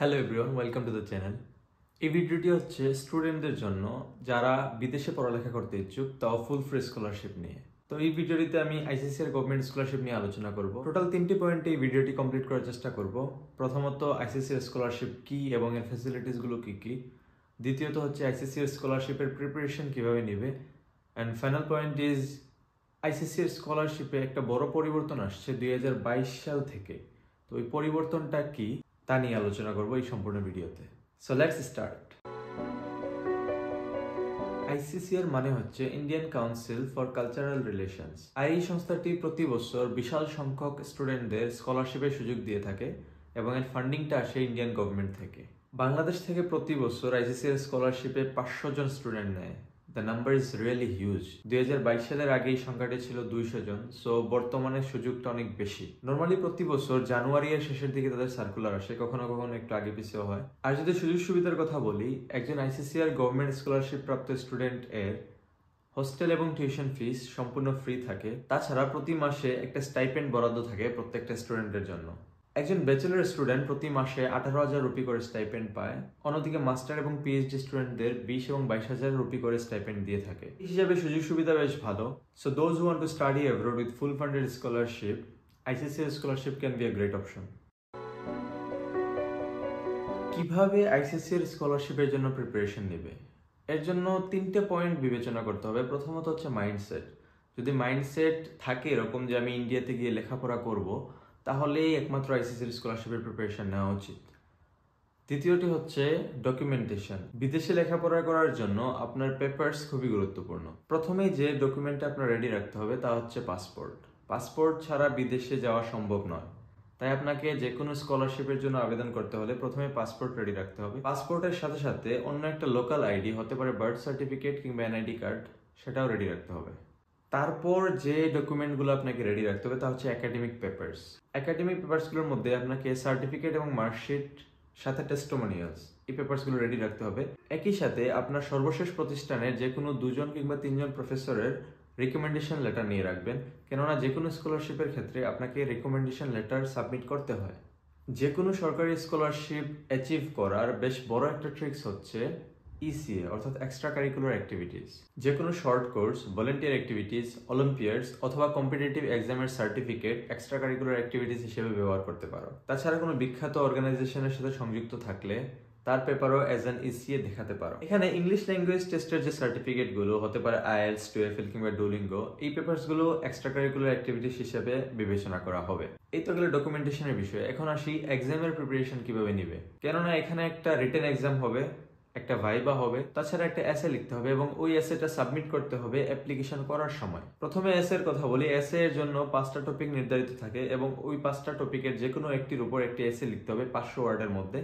Hello everyone, welcome to the channel. এই ভিডিওটি হচ্ছে স্টুডেন্টদের জন্য যারা বিদেশে পড়ালেখা করতে ইচ্ছুক, তাও ফুল ফ্রি স্কলারশিপ নিয়ে। তো এই ভিডিওটিতে আমি আইসিসি এর গভর্নমেন্ট স্কলারশিপ নিয়ে আলোচনা করব। টোটাল 3টি পয়েন্টে এই ভিডিওটি কমপ্লিট করার চেষ্টা করব। প্রথমত আইসিসি এর স্কলারশিপ কি এবং এর ফ্যাসিলিটিসগুলো কি কি। দ্বিতীয়ত হচ্ছে আইসিসি এর স্কলারশিপের প্রিপারেশন কিভাবে নেবে। And final point is ICC এর স্কলারশিপে একটা বড় পরিবর্তন আসছে 2022 সাল থেকে। তো এই পরিবর্তনটা কি তা নিয়ে আলোচনা করব এই সম্পূর্ণ ভিডিওতে। So let's start. আইসিসি এর মানে হচ্ছে Indian Council for Cultural Relations. আর এই সংস্থাটি প্রতি বছর বিশাল সংখ্যক স্টুডেন্টদের স্কলারশিপের সুযোগ দিয়ে থাকে এবং এর ফান্ডিংটা আসে ইন্ডিয়ান গভর্নমেন্ট থেকে। বাংলাদেশ থেকে প্রতি বছর আইসিসি এর স্কলারশিপে 500 জন স্টুডেন্ট নেয়। The number is really huge. 2022 সালের আগে এই সংখ্যাটি ছিল 200 জন। সো বর্তমানে সুযোগটা অনেক বেশি। নর্মালি প্রতি বছর জানুয়ারি এর শেষের দিকে তাদের সার্কুলার আসে, কখনো কখনো একটু আগে পিছিয়ে হয়। আর যদি সুযোগ সুবিধার কথা বলি, একজন আইসিসি আর গভর্নমেন্ট স্কলারশিপ প্রাপ্ত স্টুডেন্ট এর হোস্টেল এবং টিউশন ফিস সম্পূর্ণ ফ্রি থাকে। তাছাড়া প্রতি মাসে একটা স্টাইপেন্ড বরাদ্দ থাকে প্রত্যেকটা স্টুডেন্টের জন্য। একজন ব্যাচেলর স্টুডেন্ট প্রতি মাসে 18,000 রুপি করে স্টাইপেন্ড পায়। অন্যদিকে মাস্টার এবং পিএইচডি স্টুডেন্টদের 20 এবং 22,000 রুপি করে স্টাইপেন্ড দিয়ে থাকে। এই হিসাবে সুযোগ সুবিধা বেশ ভালো। So those who want to study abroad with full funded scholarship, ICC scholarship can be a great option. কিভাবে আইসিসি এর স্কলারশিপের জন্য প্রিপারেশন নেবে? এর জন্য 3টে পয়েন্ট বিবেচনা করতে হবে। প্রথমত হচ্ছে মাইন্ডসেট। যদি মাইন্ডসেট থাকে এরকম যে আমি ইন্ডিয়াতে গিয়ে লেখাপড়া করব, তাহলেই একমাত্র আইসিসির স্কলারশিপের প্রিপারেশন নেওয়া উচিত। দ্বিতীয়টি হচ্ছে ডকুমেন্টেশন। বিদেশে লেখাপড়া করার জন্য আপনার পেপারস খুবই গুরুত্বপূর্ণ। প্রথমেই যে ডকুমেন্টটা আপনার রেডি রাখতে হবে তা হচ্ছে পাসপোর্ট। পাসপোর্ট ছাড়া বিদেশে যাওয়া সম্ভব নয়। তাই আপনাকে যে কোনো স্কলারশিপের জন্য আবেদন করতে হলে প্রথমে পাসপোর্ট রেডি রাখতে হবে। পাসপোর্টের সাথে সাথে অন্য একটা লোকাল আইডি, হতে পারে বার্থ সার্টিফিকেট কিংবা এনআইডি কার্ড, সেটাও রেডি রাখতে হবে। তারপর যে ডকুমেন্টগুলো আপনাকে রেডি রাখতে হবে তা হচ্ছে একাডেমিক পেপারস। একাডেমিক পেপারসগুলোর মধ্যে আপনাকে সার্টিফিকেট এবং মার্কশিট, সাথে টেস্টিমোনিয়ালস, এই পেপারসগুলো রেডি রাখতে হবে। একই সাথে আপনার সর্বশেষ প্রতিষ্ঠানের যে কোনো 2জন কিংবা 3জন প্রফেসরের রিকমেন্ডেশন লেটার নিয়ে রাখবেন, কেননা যে কোনো স্কলারশিপের ক্ষেত্রে আপনাকে রিকমেন্ডেশন লেটার সাবমিট করতে হয়। যে কোনো সরকারি স্কলারশিপ অ্যাচিভ করার বেশ বড় একটা ট্রিক্স হচ্ছে ইসিএ, অর্থাৎ এক্সট্রা কারিকুলার অ্যাক্টিভিটিস। যে কোনো শর্ট কোর্স, ভলেন্টিয়ার অ্যাক্টিভিটিস, অলিম্পিয়াডস অথবা কম্পিটিটিভ এক্সামের সার্টিফিকেট এক্সট্রা কারিকুলার অ্যাক্টিভিটিস হিসেবে ব্যবহার করতে পারো। তাছাড়া কোনো বিখ্যাত অর্গানাইজেশনের সাথে সংযুক্ত থাকলে তার পেপারও অ্যাজ অ্যান ইসিএ দেখাতে পারো। এখানে ইংলিশ ল্যাঙ্গুয়েজ টেস্টের যে সার্টিফিকেটগুলো, হতে পারে আইএলটিএস, টোয়েফল কিংবা ডুওলিঙ্গো, এই পেপারসগুলো এক্সট্রা কারিকুলার অ্যাক্টিভিটিস হিসেবে বিবেচনা করা হবে। এই তো গেলে ডকুমেন্টেশনের বিষয়ে। এখন আসি এক্সামের প্রিপারেশন কিভাবে নিবে। কেননা এখানে একটা রিটেন এক্সাম হবে, একটা ভাইবা হবে, তাছাড়া একটা এসে লিখতে হবে এবং ওই এসেটা সাবমিট করতে হবে অ্যাপ্লিকেশন করার সময়। প্রথমে এসের কথা বলি। এসে এর জন্য 5টা টপিক নির্ধারিত থাকে এবং ওই 5টা টপিকের যে কোনো একটির উপর একটি এসে লিখতে হবে 500 ওয়ার্ডের মধ্যে,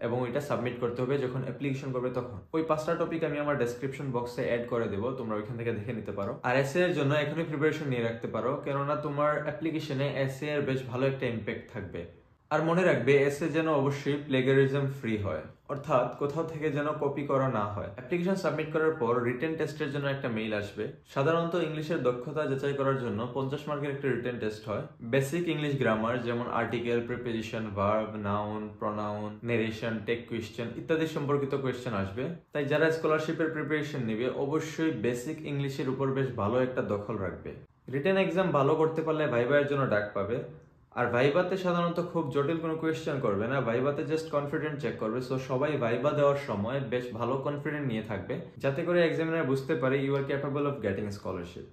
এবং ওইটা সাবমিট করতে হবে যখন অ্যাপ্লিকেশন করবে তখন। ওই 5টা টপিক আমি আমার ডেসক্রিপশন বক্সে অ্যাড করে দেবো, তোমরা ওইখান থেকে দেখে নিতে পারো। আর এসে এর জন্য এখনই প্রিপারেশন নিয়ে রাখতে পারো, কেননা তোমার অ্যাপ্লিকেশনে এসে এর বেশ ভালো একটা ইম্প্যাক্ট থাকবে। আর মনে রাখবে, এসে যেন অবশ্যই প্লেগারিজম ফ্রি হয়, অর্থাৎ কোথাও থেকে যেন কপি করা না হয়। অ্যাপ্লিকেশন সাবমিট করার পর রিটেন টেস্টের জন্য একটা মেইল আসবে। সাধারণত ইংলিশের দক্ষতা যাচাই করার জন্য 50 মার্কের একটা রিটেন টেস্ট হয়। বেসিক ইংলিশ গ্রামার, যেমন article, preposition, verb, noun, pronoun, narration, tag question ইত্যাদি সম্পর্কিত কোয়েশ্চেন আসবে। তাই যারা স্কলারশিপের প্রিপারেশন নেবে অবশ্যই বেসিক ইংলিশের উপর বেশ ভালো একটা দখল রাখবে। রিটেন এক্সাম ভালো করতে পারলে ভাইবার জন্য ডাক পাবে। আর ভাইবাতে সাধারণত খুব জটিল কোনো কোয়েশ্চেন করবে না, ভাইবাতে জাস্ট কনফিডেন্ট চেক করবে। সো সবাই ভাইবা দেওয়ার সময় বেশ ভালো কনফিডেন্ট নিয়ে থাকবে, যাতে করে এক্সামিনার বুঝতে পারে you are capable of getting scholarship.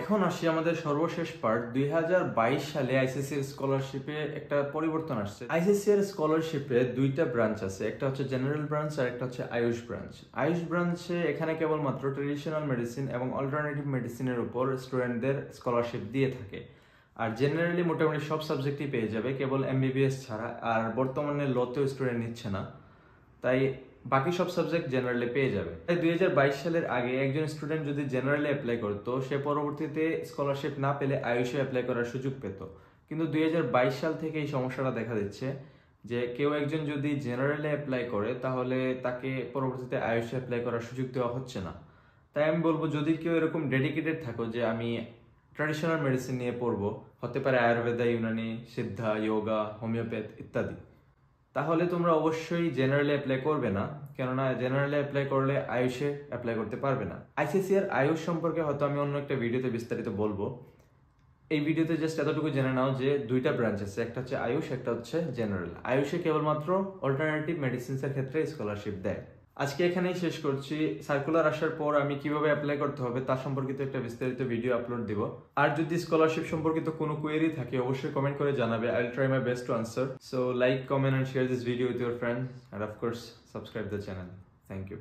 এখন আসি আমাদের সর্বশেষ পার্ট। 2022 সালে আইসিসি এর স্কলারশিপে একটা পরিবর্তন আসছে। আইসিসি এর স্কলারশিপে 2টা ব্রাঞ্চ আছে, একটা হচ্ছে জেনারেল ব্রাঞ্চ আর একটা হচ্ছে আয়ুষ ব্রাঞ্চ। আয়ুষ ব্রাঞ্চে এখানে কেবলমাত্র ট্রেডিশনাল মেডিসিন এবং অল্টারনেটিভ মেডিসিনের উপর স্টুডেন্টদের স্কলারশিপ দিয়ে থাকে। আর জেনারেলি মোটামুটি সব সাবজেক্টই পেয়ে যাবে, কেবল এমবিবিএস ছাড়া। আর বর্তমানে লতেও স্টুডেন্ট নিচ্ছে না, তাই বাকি সব সাবজেক্ট জেনারেলি পেয়ে যাবে। তাই 2022 সালের আগে একজন স্টুডেন্ট যদি জেনারেলি অ্যাপ্লাই করতো, সে পরবর্তীতে স্কলারশিপ না পেলে আয়ুষে অ্যাপ্লাই করার সুযোগ পেত। কিন্তু 2022 সাল থেকে এই সমস্যাটা দেখা দিচ্ছে যে কেউ একজন যদি জেনারেলি অ্যাপ্লাই করে তাহলে তাকে পরবর্তীতে আয়ুষে অ্যাপ্লাই করার সুযোগ দেওয়া হচ্ছে না। তাই আমি বলবো, যদি কেউ এরকম ডেডিকেটেড থাকো যে আমি ট্র্যাডিশনাল মেডিসিন নিয়ে পড়বো, হতে পারে আয়ুর্বেদা, ইউনানি, সিদ্ধা, যোগা, হোমিওপ্যাথ ইত্যাদি, তাহলে তোমরা অবশ্যই জেনারেলে অ্যাপ্লাই করবে না, কেননা জেনারেলে অ্যাপ্লাই করলে আয়ুষে অ্যাপ্লাই করতে পারবে না। আইসিএসসি এর আয়ুষ সম্পর্কে হয়তো আমি অন্য একটা ভিডিওতে বিস্তারিত বলবো। এই ভিডিওতে জাস্ট এতটুকু জেনে নাও যে দুইটা ব্রাঞ্চ আছে, একটা হচ্ছে আয়ুষ, একটা হচ্ছে জেনারেল। আয়ুষে কেবলমাত্র অল্টারনেটিভ মেডিসিনসের ক্ষেত্রে স্কলারশিপ দেয়। আজকে এখানেই শেষ করছি। সার্কুলার আসার পর আমি কিভাবে অ্যাপ্লাই করতে হবে তা সম্পর্কিত একটা বিস্তারিত ভিডিও আপলোড দিব। আর যদি স্কলারশিপ সম্পর্কিত কোনো কোয়েরি থাকে অবশ্যই কমেন্ট করে জানাবে। I will try my best to answer. So like, comment and share this video with your friends, and of course subscribe the channel. Thank you.